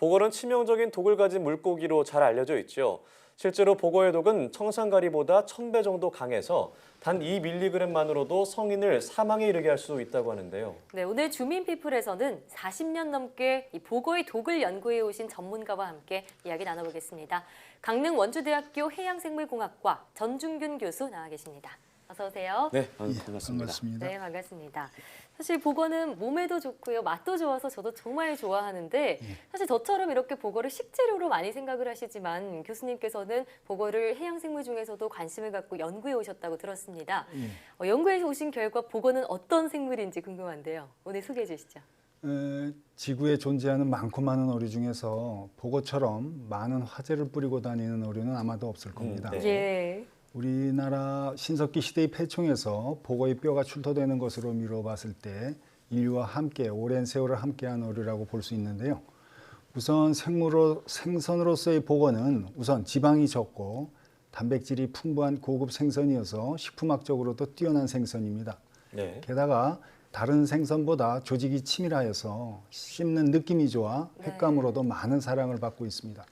보거는 치명적인 독을 가진 물고기로 잘 알려져 있죠. 실제로 보거의 독은 청산가리보다 1000배 정도 강해서 단 2mg만으로도 성인을 사망에 이르게 할 수 있다고 하는데요. 네, 오늘 주민피플에서는 40년 넘게 이 보거의 독을 연구해 오신 전문가와 함께 이야기 나눠보겠습니다. 강릉 원주대학교 해양생물공학과 전중균 교수 나와 계십니다. 어서 오세요. 네, 반갑습니다. 반갑습니다. 네, 반갑습니다. 사실 보거는 몸에도 좋고요, 맛도 좋아서 저도 정말 좋아하는데 사실 저처럼 이렇게 보거를 식재료로 많이 생각을 하시지만 교수님께서는 보거를 해양생물 중에서도 관심을 갖고 연구해 오셨다고 들었습니다. 연구해 오신 결과 보거는 어떤 생물인지 궁금한데요. 오늘 소개해 주시죠. 지구에 존재하는 많고 많은 어류 중에서 보거처럼 많은 화제를 뿌리고 다니는 어류는 아마도 없을 겁니다. 네. 예. 우리나라 신석기 시대의 폐총에서 보거의 뼈가 출토되는 것으로 미뤄봤을 때 인류와 함께 오랜 세월을 함께한 어류라고 볼 수 있는데요. 우선 생선으로서의 보거는 우선 지방이 적고 단백질이 풍부한 고급 생선이어서 식품학적으로도 뛰어난 생선입니다. 네. 게다가 다른 생선보다 조직이 치밀하여서 씹는 느낌이 좋아 횟감으로도 많은 사랑을 받고 있습니다.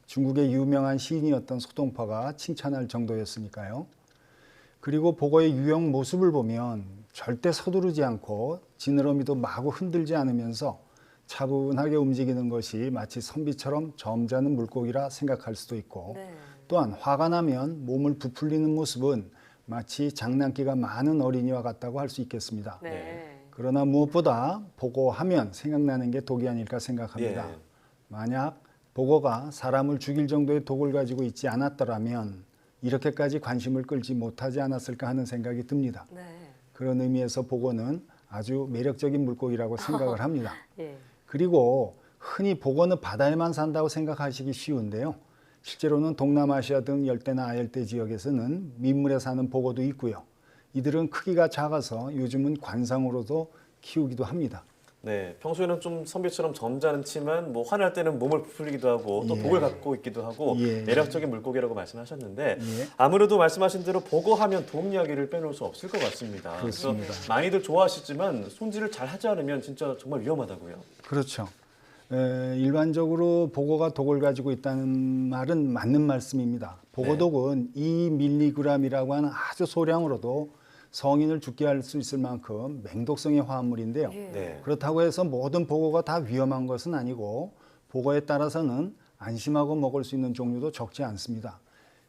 중국의 유명한 시인이었던 소동파가 칭찬할 정도였으니까요. 그리고 보거의 유형 모습을 보면 절대 서두르지 않고 지느러미도 마구 흔들지 않으면서 차분하게 움직이는 것이 마치 선비처럼 점잖은 물고기라 생각할 수도 있고 네. 또한 화가 나면 몸을 부풀리는 모습은 마치 장난기가 많은 어린이와 같다고 할 수 있겠습니다. 네. 그러나 무엇보다 보거하면 생각나는 게 독이 아닐까 생각합니다. 예. 만약 보거가 사람을 죽일 정도의 독을 가지고 있지 않았더라면 이렇게까지 관심을 끌지 못하지 않았을까 하는 생각이 듭니다. 네. 그런 의미에서 보거는 아주 매력적인 물고기라고 생각을 합니다. 예. 그리고 흔히 보거는 바다에만 산다고 생각하시기 쉬운데요. 실제로는 동남아시아 등 열대나 아열대 지역에서는 민물에 사는 보거도 있고요. 이들은 크기가 작아서 요즘은 관상으로도 키우기도 합니다. 네, 평소에는 좀 선비처럼 점잖지만 뭐 화날 때는 몸을 부풀리기도 하고 또 예. 독을 갖고 있기도 하고 예. 매력적인 물고기라고 말씀하셨는데 예. 아무래도 말씀하신 대로 보거하면 독 이야기를 빼놓을 수 없을 것 같습니다. 그렇습니다. 그래서 많이들 좋아하시지만 손질을 잘 하지 않으면 진짜 정말 위험하다고요. 그렇죠. 일반적으로 보거가 독을 가지고 있다는 말은 맞는 말씀입니다. 보거독은 2mg이라고 하는 아주 소량으로도 성인을 죽게 할 수 있을 만큼 맹독성의 화합물인데요. 예. 네. 그렇다고 해서 모든 보거가 다 위험한 것은 아니고 보거에 따라서는 안심하고 먹을 수 있는 종류도 적지 않습니다.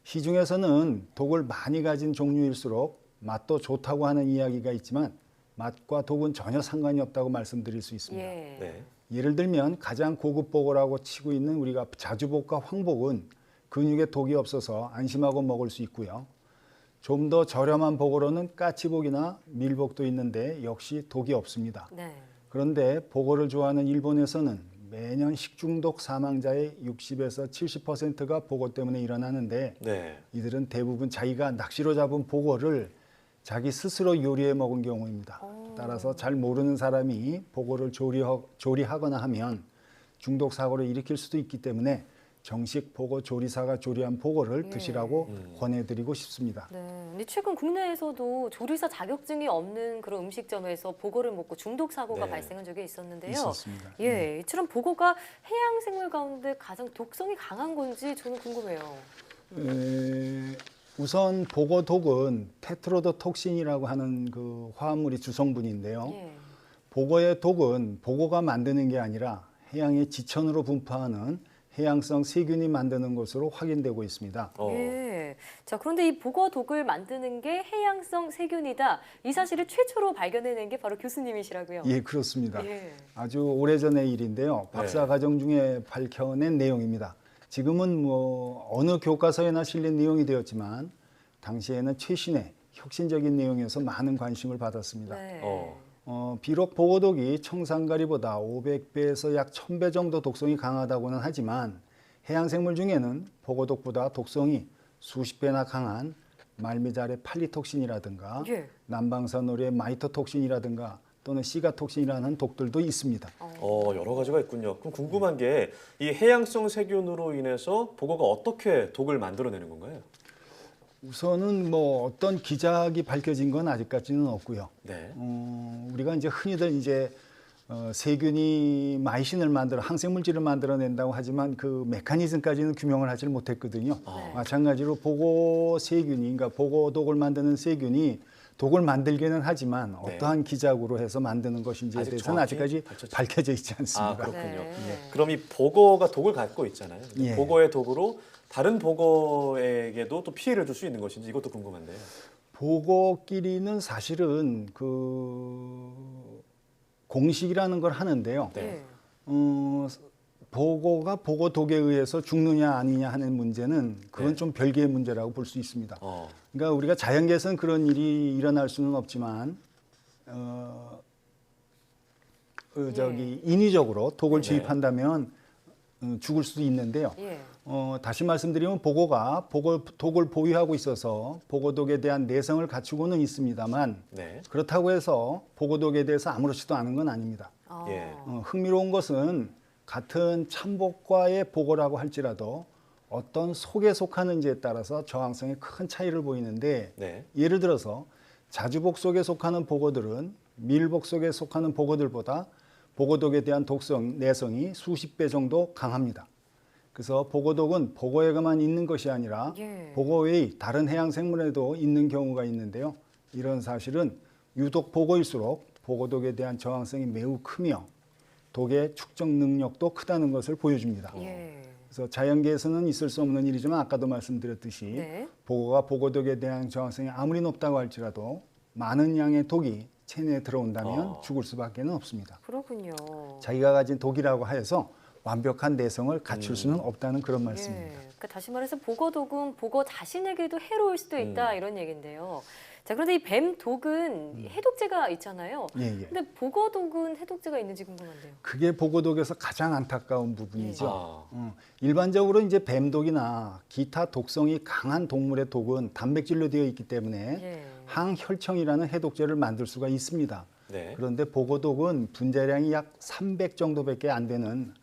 시중에서는 독을 많이 가진 종류일수록 맛도 좋다고 하는 이야기가 있지만 맛과 독은 전혀 상관이 없다고 말씀드릴 수 있습니다. 예. 네. 예를 들면 가장 고급 보거라고 치고 있는 우리가 자주복과 황복은 근육에 독이 없어서 안심하고 먹을 수 있고요. 좀 더 저렴한 보거로는 까치복이나 밀복도 있는데 역시 독이 없습니다. 네. 그런데 보거를 좋아하는 일본에서는 매년 식중독 사망자의 60에서 70%가 보거 때문에 일어나는데 네. 이들은 대부분 자기가 낚시로 잡은 보거를 자기 스스로 요리해 먹은 경우입니다. 따라서 잘 모르는 사람이 보거를 조리하거나 하면 중독 사고를 일으킬 수도 있기 때문에 정식 보거 조리사가 조리한 보거를 드시라고 권해드리고 싶습니다. 네. 근데 최근 국내에서도 조리사 자격증이 없는 그런 음식점에서 보거를 먹고 중독 사고가 네. 발생한 적이 있었는데요. 있었습니다. 예, 이처럼 보거가 해양 생물 가운데 가장 독성이 강한 건지 저는 궁금해요. 우선 보거독은 테트로도톡신이라고 하는 그 화합물이 주성분인데요. 예. 보거의 독은 보거가 만드는 게 아니라 해양의 지천으로 분포하는 해양성 세균이 만드는 것으로 확인되고 있습니다. 예. 자, 그런데 이 보거 독을 만드는 게 해양성 세균이다. 이 사실을 최초로 발견해낸 게 바로 교수님이시라고요. 예, 그렇습니다. 예. 아주 오래전의 일인데요. 박사 과정 중에 밝혀낸 내용입니다. 지금은 뭐 어느 교과서에나 실린 내용이 되었지만 당시에는 최신의 혁신적인 내용이어서 많은 관심을 받았습니다. 네. 비록 보거독이 청산가리보다 500배에서 약 1000배 정도 독성이 강하다고는 하지만 해양생물 중에는 보거독보다 독성이 수십 배나 강한 말미잘의 팔리톡신이라든가 예. 남방사노리의 마이토톡신이라든가 또는 시가톡신이라는 독들도 있습니다. 여러 가지가 있군요. 그럼 궁금한 게 이 해양성 세균으로 인해서 보거가 어떻게 독을 만들어내는 건가요? 우선은 뭐 어떤 기작이 밝혀진 건 아직까지는 없고요. 네. 우리가 이제 흔히들 이제 세균이 마이신을 만들어 항생물질을 만들어낸다고 하지만 그 메커니즘까지는 규명을 하지 못했거든요. 네. 마찬가지로 보고 세균이, 그러니까 보고 독을 만드는 세균이 독을 만들기는 하지만 네. 어떠한 기작으로 해서 만드는 것인지에 아직 대해서는 정확히 아직까지 밝혀져 있지 않습니다. 그렇군요. 네. 그럼 이 보고가 독을 갖고 있잖아요. 근데 예. 보고의 독으로 다른 보고에게도 또 피해를 줄 수 있는 것인지 이것도 궁금한데요. 보고끼리는 사실은 그 공식이라는 걸 하는데요. 네. 예. 보고가 보고 독에 의해서 죽느냐 아니냐 하는 문제는 그건 네. 좀 별개의 문제라고 볼 수 있습니다. 어, 그러니까 우리가 자연계에서는 그런 일이 일어날 수는 없지만 인위적으로 독을 네. 주입한다면 죽을 수도 있는데요. 예. 다시 말씀드리면 보고가 독을 보유하고 있어서 보고독에 대한 내성을 갖추고는 있습니다만 네. 그렇다고 해서 보고독에 대해서 아무렇지도 않은 건 아닙니다. 아. 예. 흥미로운 것은 같은 참복과의 보고라고 할지라도 어떤 속에 속하는지에 따라서 저항성에 큰 차이를 보이는데 네. 예를 들어서 자주복 속에 속하는 보고들은 밀복 속에 속하는 보고들보다 보고독에 대한 내성이 수십 배 정도 강합니다. 그래서 보고독은 보고에만 있는 것이 아니라 예. 보고 외의 다른 해양 생물에도 있는 경우가 있는데요. 이런 사실은 유독 보고일수록 보고독에 대한 저항성이 매우 크며 독의 축적 능력도 크다는 것을 보여줍니다. 예. 그래서 자연계에서는 있을 수 없는 일이지만 아까도 말씀드렸듯이 네. 보고가 보고독에 대한 저항성이 아무리 높다고 할지라도 많은 양의 독이 체내에 들어온다면 죽을 수밖에 없습니다. 그렇군요. 자기가 가진 독이라고 하여서 완벽한 내성을 갖출 수는 없다는 그런 말씀입니다. 그러니까 다시 말해서 보고독은 보고 자신에게도 해로울 수도 있다 이런 얘기인데요. 자, 그런데 이 뱀 독은 해독제가 있잖아요. 예, 예. 근데 보고독은 해독제가 있는지 궁금한데요. 그게 보고독에서 가장 안타까운 부분이죠. 아, 일반적으로 이제 뱀독이나 기타 독성이 강한 동물의 독은 단백질로 되어 있기 때문에 예. 항혈청이라는 해독제를 만들 수가 있습니다. 네. 그런데 보고독은 분자량이 약 300 정도밖에 안 되는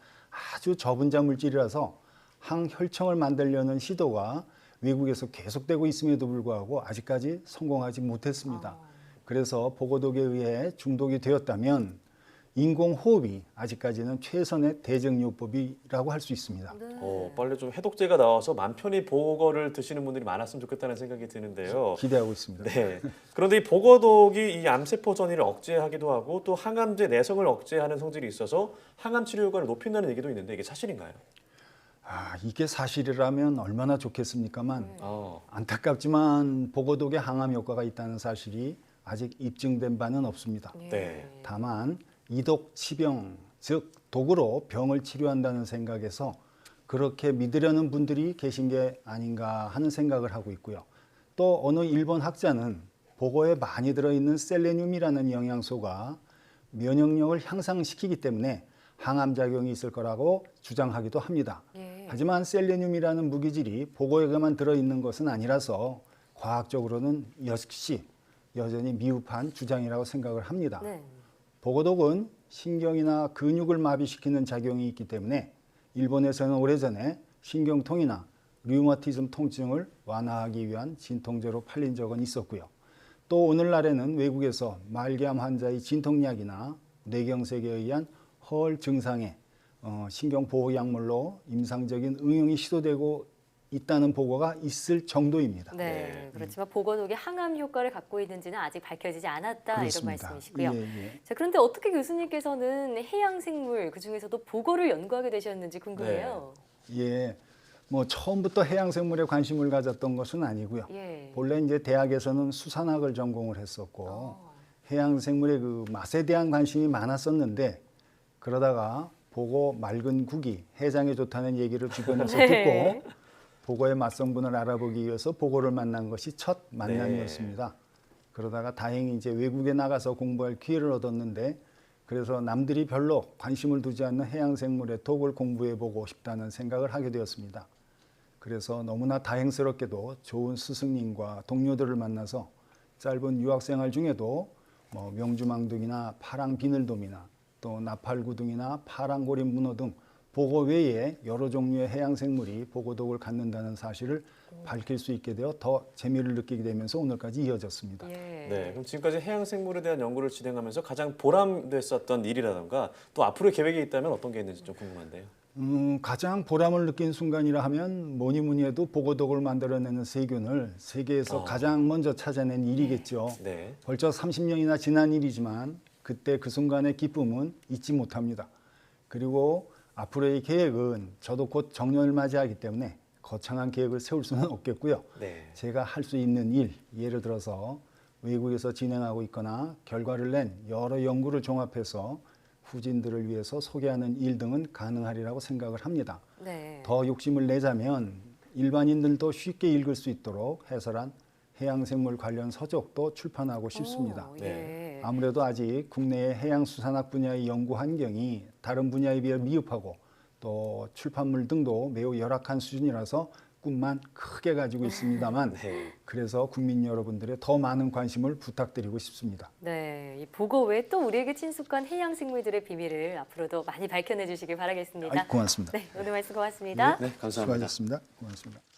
아주 저분자 물질이라서 항혈청을 만들려는 시도가 외국에서 계속되고 있음에도 불구하고 아직까지 성공하지 못했습니다. 그래서 보고독에 의해 중독이 되었다면 인공호흡이 아직까지는 최선의 대증요법이라고 할 수 있습니다. 네. 빨리 좀 해독제가 나와서 맘 편히 보고를 드시는 분들이 많았으면 좋겠다는 생각이 드는데요. 기대하고 있습니다. 네. 그런데 이 보고독이 이 암세포 전이를 억제하기도 하고 또 항암제 내성을 억제하는 성질이 있어서 항암 치료 효과를 높인다는 얘기도 있는데 이게 사실인가요? 이게 사실이라면 얼마나 좋겠습니까만 아, 안타깝지만 보고독에 항암 효과가 있다는 사실이 아직 입증된 바는 없습니다. 네. 다만 이독 치병, 즉 독으로 병을 치료한다는 생각에서 그렇게 믿으려는 분들이 계신 게 아닌가 하는 생각을 하고 있고요. 또 어느 일본 학자는 보고에 많이 들어있는 셀레늄이라는 영양소가 면역력을 향상시키기 때문에 항암 작용이 있을 거라고 주장하기도 합니다. 예. 하지만 셀레늄이라는 무기질이 보고에만 들어있는 것은 아니라서 과학적으로는 역시 여전히 미흡한 주장이라고 생각을 합니다. 네. 보고독은 신경이나 근육을 마비시키는 작용이 있기 때문에 일본에서는 오래전에 신경통이나 류마티즘 통증을 완화하기 위한 진통제로 팔린 적은 있었고요. 또 오늘날에는 외국에서 말기암 환자의 진통약이나 뇌경색에 의한 허울 증상에 신경보호약물로 임상적인 응용이 시도되고 있다는 보고가 있을 정도입니다. 네. 네. 그렇지만 보고독이 항암 효과를 갖고 있는지는 아직 밝혀지지 않았다 그렇습니다. 이런 말씀이시고요. 예, 예. 자, 그런데 어떻게 교수님께서는 해양 생물 그 중에서도 보고를 연구하게 되셨는지 궁금해요. 예, 뭐 처음부터 해양 생물에 관심을 가졌던 것은 아니고요. 예. 본래 이제 대학에서는 수산학을 전공을 했었고 해양 생물의 그 맛에 대한 관심이 많았었는데 그러다가 보고 맑은 국이 해장에 좋다는 얘기를 주변에서 네. 듣고 보고의 맛성분을 알아보기 위해서 보고를 만난 것이 첫 만남이었습니다. 그러다가 다행히 이제 외국에 나가서 공부할 기회를 얻었는데 그래서 남들이 별로 관심을 두지 않는 해양 생물의 독을 공부해 보고 싶다는 생각을 하게 되었습니다. 그래서 너무나 다행스럽게도 좋은 스승님과 동료들을 만나서 짧은 유학생활 중에도 뭐 명주망둥이나 파랑비늘돔이나 또 나팔구둥이나 파랑고리 문어 등 보고 외에 여러 종류의 해양 생물이 보고독을 갖는다는 사실을 밝힐 수 있게 되어 더 재미를 느끼게 되면서 오늘까지 이어졌습니다. 예. 네, 그럼 지금까지 해양 생물에 대한 연구를 진행하면서 가장 보람됐었던 일이라던가 또 앞으로 계획이 있다면 어떤 게 있는지 좀 궁금한데요. 가장 보람을 느낀 순간이라 하면 뭐니 뭐니 해도 보고독을 만들어내는 세균을 세계에서 가장 먼저 찾아낸 일이겠죠. 네. 벌써 30년이나 지난 일이지만 그때 그 순간의 기쁨은 잊지 못합니다. 그리고 앞으로의 계획은 저도 곧 정년을 맞이하기 때문에 거창한 계획을 세울 수는 없겠고요. 네. 제가 할 수 있는 일, 예를 들어서 외국에서 진행하고 있거나 결과를 낸 여러 연구를 종합해서 후진들을 위해서 소개하는 일 등은 가능하리라고 생각을 합니다. 네. 더 욕심을 내자면 일반인들도 쉽게 읽을 수 있도록 해설한 해양생물 관련 서적도 출판하고 싶습니다. 오, 네. 예. 아무래도 아직 국내의 해양수산학 분야의 연구 환경이 다른 분야에 비해 미흡하고 또 출판물 등도 매우 열악한 수준이라서 꿈만 크게 가지고 있습니다만 네. 그래서 국민 여러분들의 더 많은 관심을 부탁드리고 싶습니다. 네, 이 보고 외에 또 우리에게 친숙한 해양 생물들의 비밀을 앞으로도 많이 밝혀내 주시길 바라겠습니다. 고맙습니다. 네, 오늘 말씀 고맙습니다. 네, 감사합니다. 수고하셨습니다. 고맙습니다.